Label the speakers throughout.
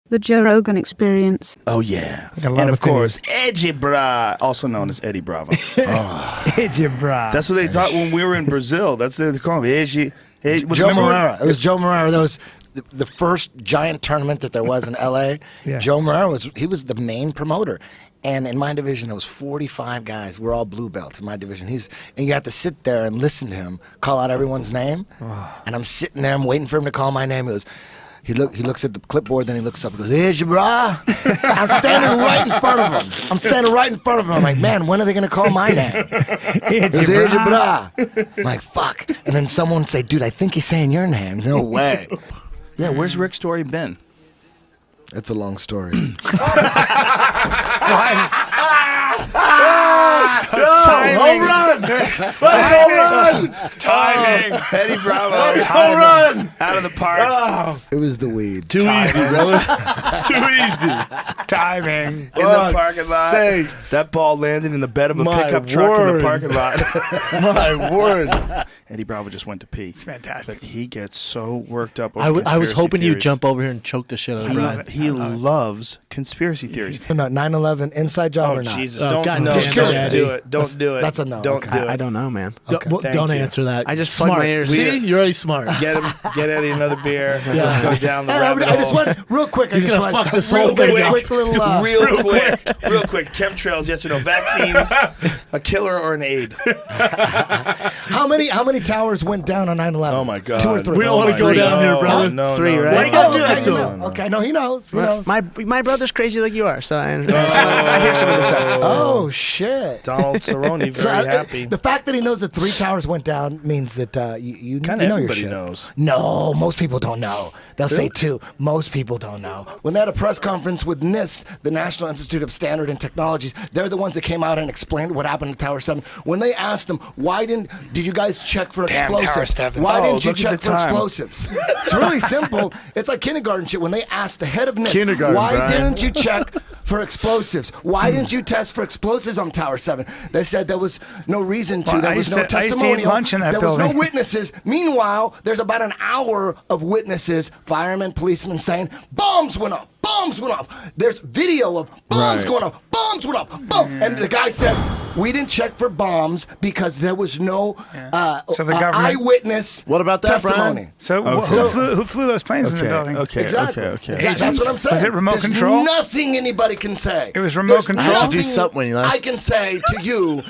Speaker 1: The Joe Rogan Experience.
Speaker 2: Oh, yeah.
Speaker 3: And
Speaker 2: of course, Edgy Bra, also known as Eddie Bravo.
Speaker 3: Edgy Bra.
Speaker 2: That's what they thought when we were in Brazil. That's what they call him. Edgy.
Speaker 4: Joe Morera. It was Joe Morera. That was the first giant tournament that there was in L.A.
Speaker 3: Yeah.
Speaker 4: Joe Morera was the main promoter. And in my division, there was 45 guys. We're all blue belts in my division. And you have to sit there and listen to him call out everyone's name. And I'm sitting there, I'm waiting for him to call my name. He looks at the clipboard, then he looks up and goes, "Here's your bra." I'm standing right in front of him. I'm like, man, when are they going to call my name? Here's your bra. I'm like, fuck. And then someone would say, dude, I think he's saying your name. No way.
Speaker 2: Yeah, where's Rick Story been?
Speaker 4: That's a long story.
Speaker 2: Home run! Home run! Timing! Eddie Bravo! Home run! Out of the park.
Speaker 4: It was the weed.
Speaker 3: Too easy, brother. Too easy. Timing.
Speaker 2: In the parking lot.
Speaker 3: Sakes.
Speaker 2: That ball landed in the bed of a
Speaker 3: My
Speaker 2: pickup truck in
Speaker 3: word.
Speaker 2: the parking lot.
Speaker 3: My word.
Speaker 2: Eddie Bravo just went to pee.
Speaker 3: It's fantastic.
Speaker 2: But he gets so worked up over
Speaker 5: I was hoping you'd
Speaker 2: theories.
Speaker 5: jump over here and choke the shit out of Brian.
Speaker 2: He loves conspiracy theories.
Speaker 4: No, 9/11 inside job
Speaker 2: Oh,
Speaker 4: or not?
Speaker 2: Jesus.
Speaker 5: Oh,
Speaker 2: Don't
Speaker 5: God
Speaker 2: no,
Speaker 5: damn it,
Speaker 2: don't
Speaker 5: Daddy.
Speaker 2: do it. Don't do it.
Speaker 4: That's a no.
Speaker 2: Don't
Speaker 4: Okay.
Speaker 2: do it.
Speaker 5: I don't know, man.
Speaker 4: Okay.
Speaker 2: Thank
Speaker 5: Don't
Speaker 2: you.
Speaker 5: answer that.
Speaker 2: I just
Speaker 5: smart.
Speaker 2: plugged my ears.
Speaker 5: See, you're already smart.
Speaker 2: Get Eddie another beer. Let's go down the
Speaker 4: Hey,
Speaker 2: rabbit
Speaker 4: I just
Speaker 2: hole.
Speaker 4: want real quick.
Speaker 5: He's
Speaker 4: I just
Speaker 5: gonna
Speaker 4: want
Speaker 5: fuck this
Speaker 4: real
Speaker 5: whole thing
Speaker 4: quick,
Speaker 5: up.
Speaker 4: quick little,
Speaker 2: real quick. Chemtrails, yes or no? Vaccines, a killer or an aid?
Speaker 4: How many towers went down on 9/11?
Speaker 2: Oh my God.
Speaker 4: 2 or 3?
Speaker 5: We don't wanna go down here, brother.
Speaker 2: No,
Speaker 5: Three,
Speaker 2: no,
Speaker 5: right?
Speaker 2: no,
Speaker 5: Why you gotta do
Speaker 2: no,
Speaker 5: that to
Speaker 2: no,
Speaker 5: him?
Speaker 2: no.
Speaker 4: Okay, no, he knows. He knows.
Speaker 5: My brother's crazy like you are, so I hear some of this stuff.
Speaker 4: Oh shit!
Speaker 2: Donald Cerrone, very happy.
Speaker 4: The fact that he knows that 3 towers went down means that you
Speaker 2: Kind
Speaker 4: know
Speaker 2: of
Speaker 4: your
Speaker 2: everybody
Speaker 4: shit.
Speaker 2: knows.
Speaker 4: No, most people don't know. They'll say 2. Most people don't know. When they had a press conference with NIST, the National Institute of Standard and Technologies, they're the ones that came out and explained what happened to Tower 7. When they asked them, did you guys check for
Speaker 3: Damn,
Speaker 4: explosives?
Speaker 3: Tower 7.
Speaker 4: Why
Speaker 2: Oh,
Speaker 4: didn't you
Speaker 2: look at
Speaker 4: check
Speaker 2: the
Speaker 4: for
Speaker 2: time.
Speaker 4: explosives? It's really simple. It's like kindergarten shit. When they asked the head of NIST,
Speaker 3: Kindergarten,
Speaker 4: why
Speaker 3: Brian.
Speaker 4: didn't you check for explosives? Why didn't you test for explosives on Tower 7? They said there was no reason to.
Speaker 3: Well,
Speaker 4: There
Speaker 3: I
Speaker 4: was
Speaker 3: used
Speaker 4: no
Speaker 3: to- I used to eat
Speaker 4: testimonial.
Speaker 3: lunch in that
Speaker 4: There was no
Speaker 3: building.
Speaker 4: witnesses. Meanwhile, there's about an hour of witnesses, firemen, policemen saying, bombs went up. Bombs went up. There's video of bombs
Speaker 2: Right.
Speaker 4: going up. Bombs went up. Boom. And the guy said, we didn't check for bombs because there was no
Speaker 3: So the government-
Speaker 4: eyewitness
Speaker 5: What about that,
Speaker 4: testimony.
Speaker 5: Brian?
Speaker 3: So
Speaker 2: Okay.
Speaker 3: who flew those planes in the building?
Speaker 2: Okay.
Speaker 4: Exactly.
Speaker 2: Okay.
Speaker 4: Exactly. That's what I'm saying.
Speaker 3: Was it remote
Speaker 4: There's
Speaker 3: control?
Speaker 4: Nothing anybody can say.
Speaker 3: It was remote
Speaker 4: There's
Speaker 3: control?
Speaker 5: I had to do
Speaker 4: nothing
Speaker 5: something when you left.
Speaker 4: I can say to you.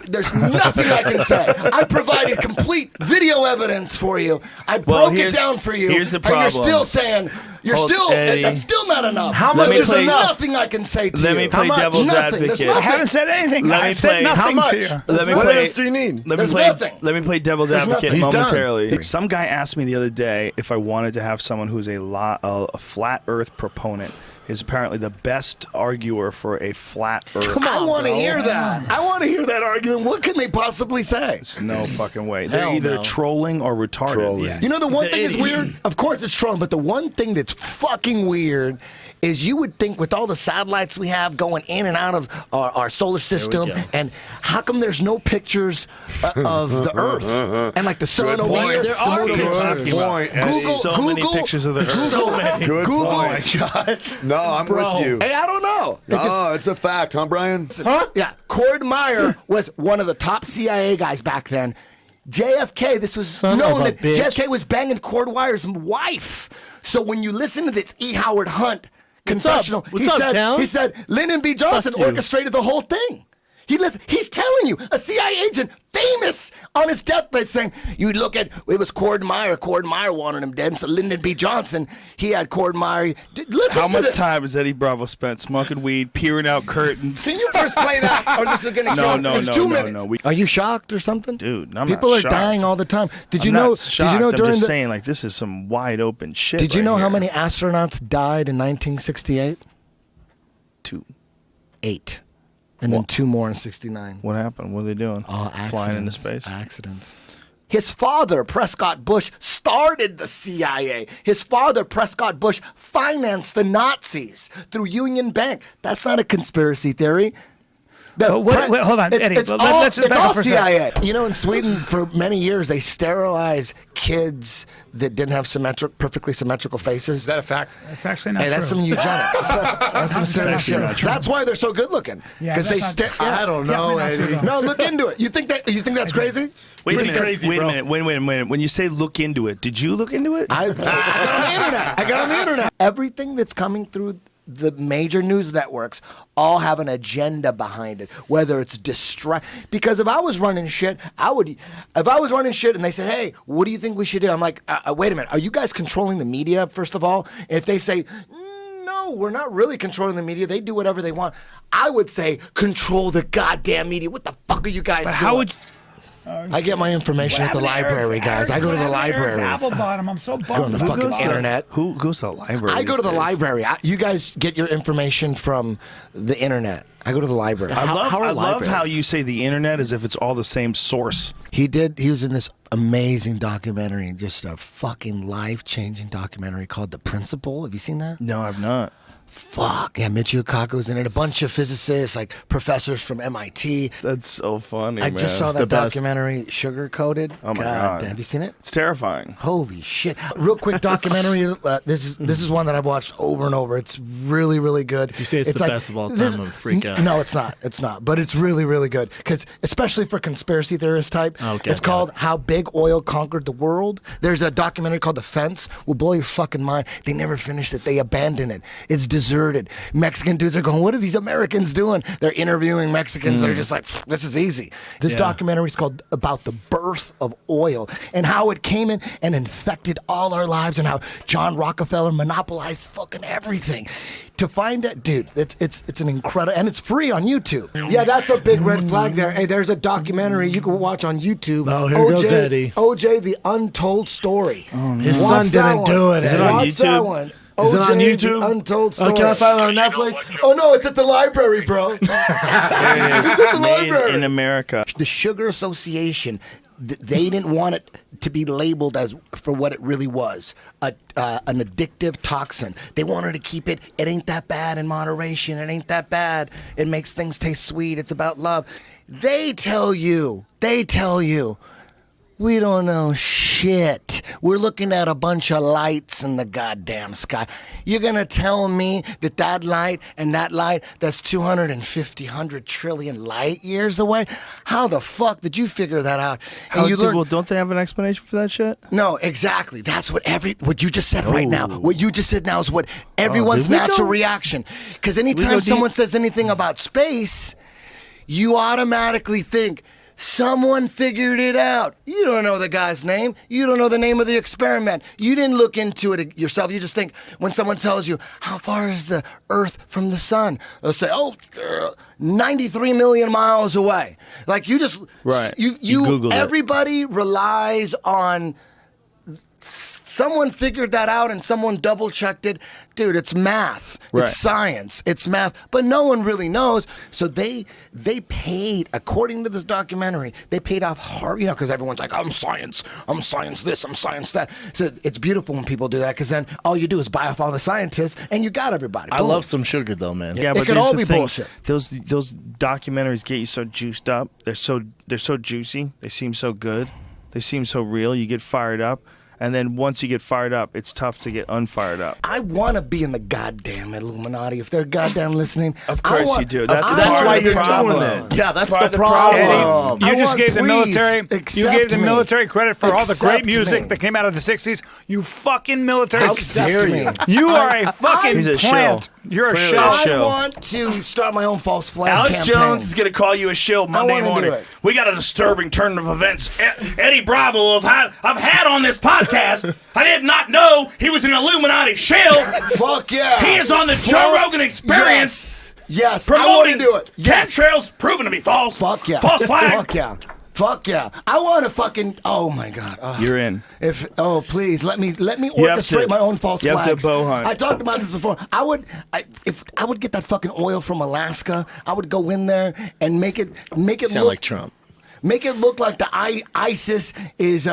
Speaker 4: There's nothing I can say. I provided complete video evidence for you. I broke it
Speaker 2: here's-
Speaker 4: down for you.
Speaker 2: here's the
Speaker 4: And you're
Speaker 2: problem.
Speaker 4: still saying
Speaker 2: Eddie.
Speaker 4: that's still not enough.
Speaker 5: How much
Speaker 4: There's
Speaker 5: is enough?
Speaker 4: nothing I can say to
Speaker 2: Let
Speaker 4: you.
Speaker 2: me play
Speaker 4: How much?
Speaker 2: devil's
Speaker 4: Nothing. There's
Speaker 2: advocate.
Speaker 3: I
Speaker 4: nothing.
Speaker 3: haven't said anything.
Speaker 2: Let me
Speaker 3: I've said
Speaker 2: play-
Speaker 3: nothing
Speaker 4: How much?
Speaker 3: to you.
Speaker 2: Let me
Speaker 5: What
Speaker 2: play.
Speaker 5: else do you need?
Speaker 2: Let me
Speaker 4: There's
Speaker 2: play.
Speaker 4: nothing.
Speaker 2: Let me play devil's
Speaker 4: There's
Speaker 2: advocate
Speaker 4: nothing.
Speaker 5: He's done.
Speaker 2: momentarily. Some guy asked me the other day if I wanted to have someone who's a flat Earth proponent. Is apparently the best arguer for a flat Earth.
Speaker 4: I want to hear that. I want to hear that argument. What can they possibly say?
Speaker 2: No fucking way. They're
Speaker 5: Hell
Speaker 2: either
Speaker 5: no.
Speaker 2: trolling or retarded.
Speaker 3: Trolling. Yes.
Speaker 4: You know, the one
Speaker 5: an
Speaker 4: thing is
Speaker 5: idiot.
Speaker 4: weird. Of course, it's trolling, but the one thing that's fucking weird is you would think with all the satellites we have going in and out of our solar system,
Speaker 5: go.
Speaker 4: and how come there's no pictures of the Earth and like the sun over
Speaker 6: point.
Speaker 4: here?
Speaker 5: There are
Speaker 4: the moon over
Speaker 5: pictures.
Speaker 4: here.
Speaker 6: Good point, Eddie.
Speaker 4: Google,
Speaker 2: So many pictures of the Earth.
Speaker 5: So many.
Speaker 6: Good
Speaker 4: Google.
Speaker 6: point. No, I'm
Speaker 5: Bro.
Speaker 6: with you.
Speaker 4: Hey, I don't know. It just-
Speaker 6: Oh, it's a fact, huh, Brian?
Speaker 4: Huh? Yeah. Cord Meyer was one of the top CIA guys back then. JFK, this was
Speaker 5: Son
Speaker 4: known
Speaker 5: of a
Speaker 4: that
Speaker 5: bitch.
Speaker 4: JFK was banging Cord Meyer's wife. So when you listen to this E. Howard Hunt confessional,
Speaker 5: What's up, Town?
Speaker 4: he said Lyndon B. Johnson
Speaker 5: Fuck you.
Speaker 4: orchestrated the whole thing. He's telling you, a CIA agent, famous on his deathbed, saying, you look at, it was Cord Meyer. Cord Meyer wanted him dead. So Lyndon B. Johnson, he had Cord Meyer. Listen
Speaker 2: How
Speaker 4: to
Speaker 2: much
Speaker 4: this.
Speaker 2: time has Eddie Bravo spent smoking weed, peering out curtains?
Speaker 4: Can you first play that? Or this is going to kill
Speaker 2: No.
Speaker 4: It's 2 minutes.
Speaker 2: We-
Speaker 4: Are you shocked or something?
Speaker 2: Dude, I'm
Speaker 4: People
Speaker 2: not
Speaker 4: are
Speaker 2: shocked.
Speaker 4: dying all the time. Did you
Speaker 2: I'm
Speaker 4: know?
Speaker 2: not shocked.
Speaker 4: Did you know
Speaker 2: I'm
Speaker 4: during
Speaker 2: just
Speaker 4: the?
Speaker 2: saying, like, this is some wide open shit.
Speaker 4: Did you
Speaker 2: right
Speaker 4: know how
Speaker 2: here.
Speaker 4: many astronauts died in 1968?
Speaker 2: 2.
Speaker 4: 8, and then 2 more in '69.
Speaker 2: What happened? What are they doing? Flying into space?
Speaker 4: Accidents. His father, Prescott Bush, started the CIA. His father, Prescott Bush, financed the Nazis through Union Bank. That's not a conspiracy theory.
Speaker 3: Wait, hold on, Eddie.
Speaker 4: It's
Speaker 3: Let's just
Speaker 4: it's
Speaker 3: back up
Speaker 4: all
Speaker 3: for a second.
Speaker 4: CIA. You know, in Sweden, for many years, they sterilize kids that didn't have perfectly symmetrical faces.
Speaker 7: Is that a fact?
Speaker 3: That's actually not
Speaker 4: Hey,
Speaker 3: true.
Speaker 4: that's some eugenics. That's some serious shit. That's why they're so good looking.
Speaker 3: Yeah,
Speaker 4: Because
Speaker 3: that's
Speaker 4: they
Speaker 3: not-
Speaker 7: I don't know,
Speaker 3: Definitely not true,
Speaker 7: Eddie.
Speaker 3: though.
Speaker 4: No, look into it. You think that's crazy?
Speaker 2: Wait a
Speaker 7: Pretty
Speaker 2: minute.
Speaker 7: crazy,
Speaker 2: wait
Speaker 7: bro.
Speaker 2: a minute. Wait a minute. When you say look into it, did you look into it?
Speaker 4: I got on the internet. I got on the internet. Everything that's coming through the major news networks all have an agenda behind it, whether it's because if I was running shit, if I was running shit and they said, hey, what do you think we should do? I'm like, wait a minute, are you guys controlling the media, first of all? If they say, no, we're not really controlling the media, they do whatever they want, I would say, control the goddamn media. What the fuck are you guys doing?
Speaker 3: How would
Speaker 4: I get my information at the
Speaker 3: What happened to
Speaker 4: library,
Speaker 3: Eric's-
Speaker 4: guys. I go to the
Speaker 3: what happened to Eric's
Speaker 4: library.
Speaker 3: Apple bottom. I'm so
Speaker 4: on
Speaker 3: bummed.
Speaker 4: the
Speaker 3: Who
Speaker 4: fucking
Speaker 3: goes to-
Speaker 4: internet.
Speaker 2: Who goes to the library?
Speaker 4: I go to
Speaker 2: these
Speaker 4: the
Speaker 2: days?
Speaker 4: library. You guys get your information from the internet. I go to the library.
Speaker 2: I love
Speaker 7: are
Speaker 2: I love
Speaker 7: libraries?
Speaker 2: how you say the internet as if it's all the same source.
Speaker 4: He was in this amazing documentary, just a fucking life-changing documentary called The Principle. Have you seen that?
Speaker 2: No, I've not.
Speaker 4: Fuck. Yeah, Michio Kaku's in it. A bunch of physicists, like professors from MIT.
Speaker 2: That's so funny,
Speaker 4: I
Speaker 2: man.
Speaker 4: just saw
Speaker 2: It's
Speaker 4: that
Speaker 2: the best.
Speaker 4: documentary, Sugar Coated.
Speaker 2: Oh my God.
Speaker 4: Damn. Have you seen it?
Speaker 2: It's terrifying.
Speaker 4: Holy shit! Real quick documentary. This is one that I've watched over and over. It's really, really good.
Speaker 7: If you say it's the best of all time, I'm gonna freak out.
Speaker 4: No, it's not. It's not. But it's really, really good because, especially for conspiracy theorist type,
Speaker 7: Okay,
Speaker 4: it's
Speaker 7: got
Speaker 4: called
Speaker 7: it.
Speaker 4: "How Big Oil Conquered the World." There's a documentary called "The Fence." Will blow your fucking mind. They never finished it. They abandoned it. It's deserted. Mexican dudes are going, "What are these Americans doing?" They're interviewing Mexicans. They're just like, "This is easy." This documentary is called about the birth of oil and how it came in and infected all our lives and how John Rockefeller monopolized fucking everything. To find it, dude, it's an incredible, and it's free on YouTube. Yeah, that's a big red flag there. Hey, there's a documentary you can watch on YouTube.
Speaker 7: Oh, here goes Eddie.
Speaker 4: OJ, The Untold Story.
Speaker 7: His
Speaker 4: Watch
Speaker 7: son
Speaker 4: that
Speaker 7: didn't
Speaker 4: one.
Speaker 7: do it.
Speaker 2: Is it on
Speaker 4: Watch that
Speaker 2: YouTube?
Speaker 4: one.
Speaker 7: Is it on
Speaker 4: OJ,
Speaker 7: YouTube?
Speaker 4: The Untold Story.
Speaker 7: Can I find it on Netflix?
Speaker 4: Oh no, it's at the library, bro.
Speaker 2: There it is.
Speaker 4: It's at the
Speaker 2: Made
Speaker 4: library.
Speaker 2: in America.
Speaker 4: The Sugar Association, they didn't want it to be labeled as for what it really was, an addictive toxin. They wanted to keep it ain't that bad in moderation. It ain't that bad. It makes things taste sweet. It's about love. They tell you, we don't know shit. We're looking at a bunch of lights in the goddamn sky. You're going to tell me that light and that light that's 250, 100 trillion light years away? How the fuck did you figure that out? And you learn.
Speaker 2: Well, don't they have an explanation for that shit?
Speaker 4: No, exactly. That's what you just said right now.
Speaker 2: Oh.
Speaker 4: What you just said now is what everyone's
Speaker 2: did we
Speaker 4: natural
Speaker 2: go-
Speaker 4: reaction. Because
Speaker 2: go
Speaker 4: anytime
Speaker 2: deep?
Speaker 4: someone says anything about space, you automatically think someone figured it out. You don't know the guy's name. You don't know the name of the experiment. You didn't look into it yourself. You just think when someone tells you, how far is the Earth from the sun? They'll say, 93 million miles away. Like you just,
Speaker 2: Right. You Googled it.
Speaker 4: everybody relies on someone figured that out and someone double checked it. Dude, it's math.
Speaker 2: Right.
Speaker 4: It's science. It's math. But no one really knows. So they paid, according to this documentary, they paid off hard, because everyone's like, I'm science this, I'm science that. So it's beautiful when people do that because then all you do is buy off all the scientists and you got everybody.
Speaker 7: I
Speaker 4: Boom.
Speaker 7: love some sugar though, man.
Speaker 2: Yeah,
Speaker 4: It
Speaker 2: but
Speaker 4: could
Speaker 2: here's
Speaker 4: all
Speaker 2: the
Speaker 4: be
Speaker 2: thing.
Speaker 4: bullshit.
Speaker 2: Those documentaries get you so juiced up. They're so juicy. They seem so good. They seem so real. You get fired up. And then once you get fired up, it's tough to get unfired up.
Speaker 4: I want to be in the goddamn Illuminati. If they're goddamn listening,
Speaker 2: Of course you do. That's
Speaker 4: I
Speaker 2: part
Speaker 7: That's
Speaker 2: of
Speaker 7: why
Speaker 2: the
Speaker 7: you're
Speaker 2: problem.
Speaker 7: doing it. Yeah, that's
Speaker 2: part
Speaker 7: the
Speaker 2: of the
Speaker 7: problem.
Speaker 2: problem.
Speaker 3: You
Speaker 4: I
Speaker 3: just
Speaker 4: want-
Speaker 3: gave the
Speaker 4: please
Speaker 3: military. You
Speaker 4: accept
Speaker 3: gave the
Speaker 4: me.
Speaker 3: military credit for all the great
Speaker 4: Accept
Speaker 3: music
Speaker 4: me.
Speaker 3: that came out of the '60s. You fucking military.
Speaker 4: How dare you?
Speaker 3: You are a fucking
Speaker 2: He's a
Speaker 3: plant.
Speaker 2: shill.
Speaker 3: You're a
Speaker 2: Clearly
Speaker 3: shell.
Speaker 2: a shill.
Speaker 4: I want to start my own false flag
Speaker 2: Alex
Speaker 4: campaign.
Speaker 2: Jones is going to call you a shill Monday
Speaker 4: wanna do
Speaker 2: morning.
Speaker 4: it.
Speaker 2: We got a disturbing turn of events. Eddie Bravo I've had on this podcast. I did not know he was an Illuminati shill.
Speaker 4: Fuck yeah!
Speaker 2: He is on the Joe Rogan Experience.
Speaker 4: Yes, I want
Speaker 2: Promoting
Speaker 4: to do it. Yes.
Speaker 2: chemtrails proven to be false.
Speaker 4: Fuck yeah!
Speaker 2: False flag.
Speaker 4: Fuck yeah! Fuck yeah! I want to fucking. Oh my god!
Speaker 2: You're in.
Speaker 4: Please let me
Speaker 2: have to-
Speaker 4: orchestrate my own false
Speaker 2: you have to
Speaker 4: flags.
Speaker 2: bow hunt.
Speaker 4: I talked about this before. If I would get that fucking oil from Alaska, I would go in there and make it
Speaker 7: Sound
Speaker 4: look
Speaker 7: like Trump.
Speaker 4: Make it look like the ISIS is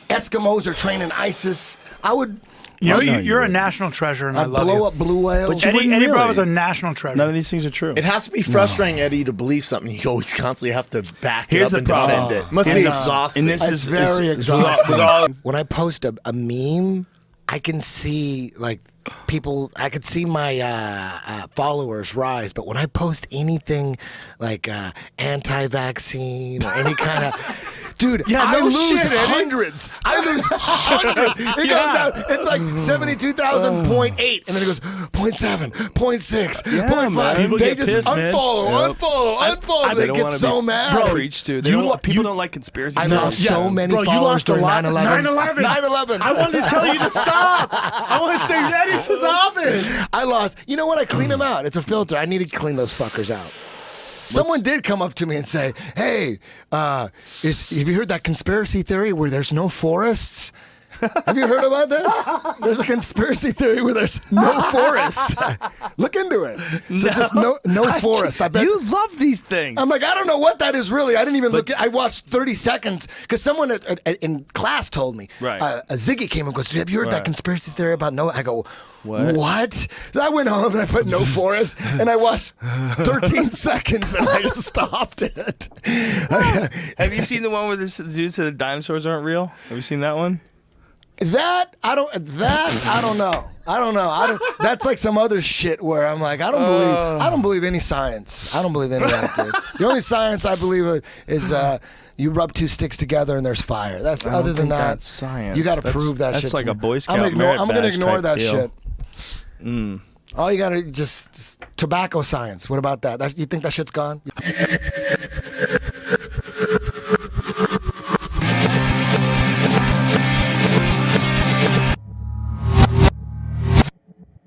Speaker 4: Eskimos are training ISIS. I would
Speaker 3: You know,
Speaker 2: No,
Speaker 3: you're a
Speaker 2: wouldn't.
Speaker 3: national treasure, and I
Speaker 4: I'd
Speaker 3: love
Speaker 4: blow
Speaker 3: you.
Speaker 4: up blue whales.
Speaker 2: you
Speaker 3: Eddie,
Speaker 2: wouldn't
Speaker 3: Eddie
Speaker 2: really.
Speaker 3: Bravo's a national treasure.
Speaker 2: None of these things are true.
Speaker 7: It has to be frustrating, Eddie, to believe something. You always constantly have to back
Speaker 2: Here's
Speaker 7: it up
Speaker 2: the
Speaker 7: and
Speaker 2: problem.
Speaker 7: defend it. Must
Speaker 2: Here's
Speaker 7: be
Speaker 2: the-
Speaker 7: exhausting.
Speaker 2: and this
Speaker 4: It's
Speaker 2: is
Speaker 4: very
Speaker 2: is-
Speaker 4: exhausting. When I post a meme, I can see like people. I could see my followers rise. But when I post anything like anti-vaccine or any kind of dude, I lose hundreds. I lose hundreds. It goes down. It's like 72,000.8, and then it goes 0.7, 0.6,
Speaker 2: Yeah,
Speaker 4: 0.5.
Speaker 2: man. People
Speaker 4: They
Speaker 2: get
Speaker 4: just
Speaker 2: pissed, man.
Speaker 4: unfollow,
Speaker 2: Yep.
Speaker 4: unfollow. They get so mad.
Speaker 2: Preach to. They don't, people don't like conspiracy.
Speaker 4: I
Speaker 2: theories.
Speaker 4: lost so many
Speaker 7: Bro, you
Speaker 4: followers
Speaker 7: lost a
Speaker 4: during
Speaker 7: lot.
Speaker 4: 9/11.
Speaker 3: 9/11.
Speaker 4: 9/11.
Speaker 7: I wanted to tell you to stop. I want to say, Eddie, stop it.
Speaker 4: I lost. You know what? I clean them out. It's a filter. I need to clean those fuckers out. Someone did come up to me and say, "Hey, have you heard that conspiracy theory where there's no forests?" Have you heard about this? There's a conspiracy theory where there's no forests. Look into it. So just no forest. I bet.
Speaker 2: You love these things.
Speaker 4: I'm like, I don't know what that is really. I didn't even look at I watched 30 seconds because someone in class told me.
Speaker 2: Right.
Speaker 4: A Ziggy came and goes, have you heard that
Speaker 2: Right.
Speaker 4: conspiracy theory about no? I go,
Speaker 2: What?
Speaker 4: So I went home and I put no forest and I watched 13 seconds and I just stopped it.
Speaker 2: Have you seen the one where this dude said the dinosaurs aren't real? Have you seen that one?
Speaker 4: I don't know. That's like some other shit where I'm like, I don't believe any science. I don't believe any of that, dude. The only science I believe is you rub two sticks together and there's fire. That's
Speaker 2: I don't
Speaker 4: other than
Speaker 2: think
Speaker 4: that.
Speaker 2: that's science.
Speaker 4: You got to
Speaker 2: That's-
Speaker 4: prove that
Speaker 2: that's
Speaker 4: shit.
Speaker 2: like
Speaker 4: to
Speaker 2: a
Speaker 4: me.
Speaker 2: Boy Scout
Speaker 4: I'm
Speaker 2: merit
Speaker 4: gonna
Speaker 2: badge
Speaker 4: ignore
Speaker 2: type
Speaker 4: that
Speaker 2: deal.
Speaker 4: shit. All you got to just tobacco science. What about that? You think that shit's gone?